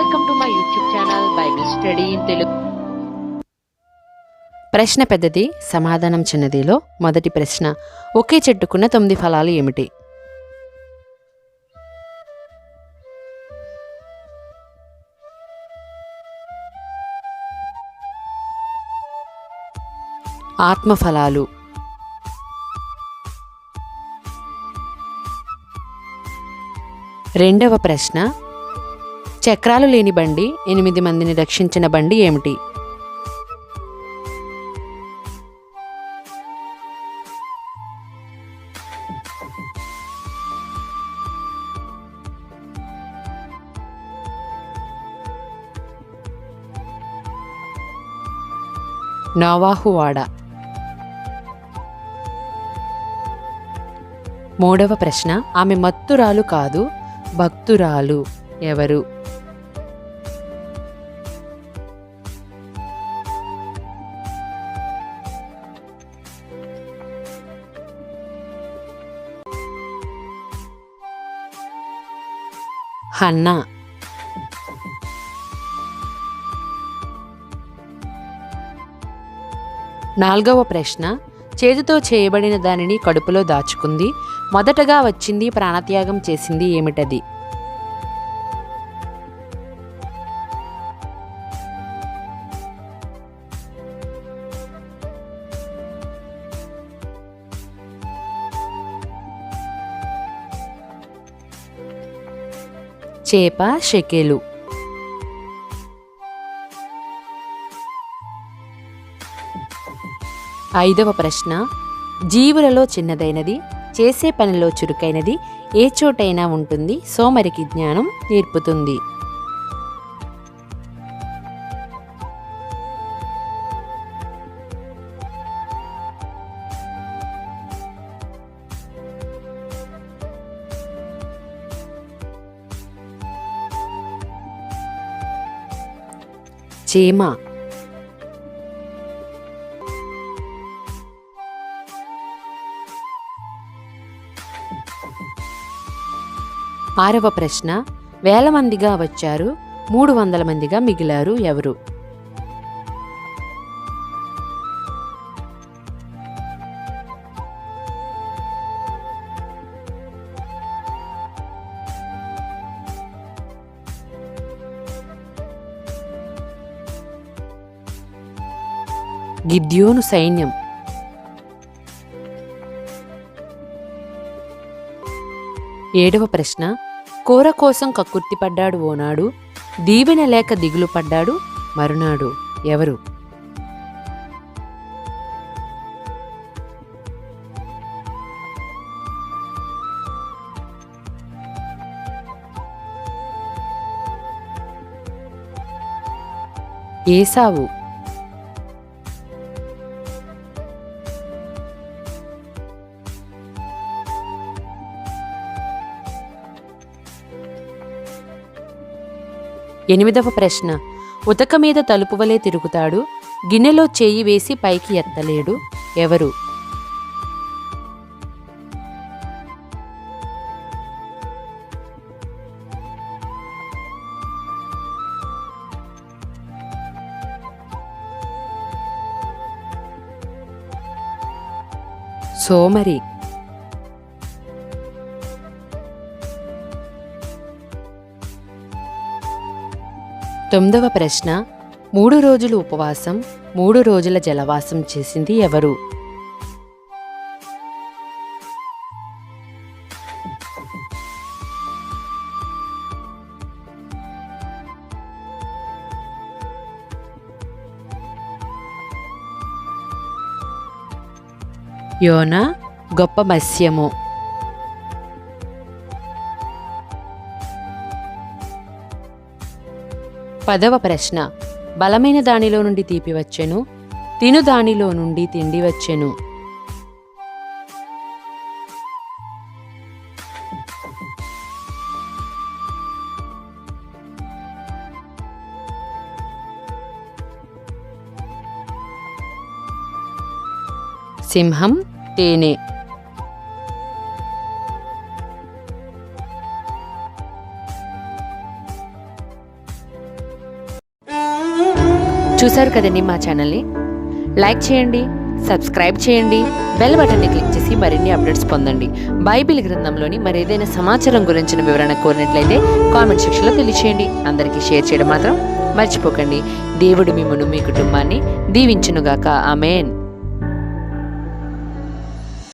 Welcome to my YouTube channel Bible study in Telugu. ప్రశ్న పెద్దది, సమాధానం చిన్నదిలో మొదటి ప్రశ్న, ఒకే చెట్టుకున్న 9 ఫలాలు ఏమిటి? ఆత్మఫలాలు. రెండవ ప్రశ్న, చక్రాలు లేని బండి 8 మందిని రక్షించిన బండి ఏమిటి? నోవాహు వాడ. మూడవ ప్రశ్న, ఆమె మత్తురాలు కాదు, భక్తురాలు ఎవరు? హన్నా. నాలుగవ ప్రశ్న, చేతితో చేయబడిన దానిని కడుపులో దాచుకుంది, మొదటగా వచ్చింది, ప్రాణత్యాగం చేసింది ఏమిటది? చేప, షెకెలు. ఐదవ ప్రశ్న, జీవులలో చిన్నదైనది, చేసే పనిలో చురుకైనది, ఏ చోటైనా ఉంటుంది, సోమరికి జ్ఞానం నేర్పుతుంది. చీమ. ఆరవ ప్రశ్న, వేల మందిగా వచ్చారు, 300 మందిగా మిగిలారు ఎవరు? గిద్యోను సైన్యం. ఏడవ ప్రశ్న, కూర కోసం కక్కుర్తిపడ్డాడు ఓనాడు, దీవెన లేక దిగులు పడ్డాడు మరునాడు ఎవరు? ఏసావు. ఎనిమిదవ ప్రశ్న, ఉతక మీద తలుపు వలె తిరుగుతాడు, గిన్నెలో చేయి వేసి పైకి ఎత్తలేడు ఎవరు? సోమరి. తొమ్మిదవ ప్రశ్న, 3 రోజులు ఉపవాసం, 3 రోజుల జలవాసం చేసింది ఎవరు? యోనా, గొప్ప మత్స్యము. పదవ ప్రశ్న, బలమైన దానిలో నుండి తీపి వచ్చెను, తిను దానిలో నుండి తిండి వచ్చెను. సింహం, తేనె. చూశారు కదండి మా ఛానల్ని. లైక్ చేయండి, సబ్స్క్రైబ్ చేయండి, బెల్ బటన్ని క్లిక్ చేసి మరిన్ని అప్డేట్స్ పొందండి. బైబిల్ గ్రంథంలోని మరేదైనా సమాచారం గురించిన వివరణ కోరినట్లయితే కామెంట్ సెక్షన్లో తెలియచేయండి. అందరికీ షేర్ చేయడం మాత్రం మర్చిపోకండి. దేవుడు మిమ్మును మీ కుటుంబాన్ని దీవించునుగాక. ఆమేన్.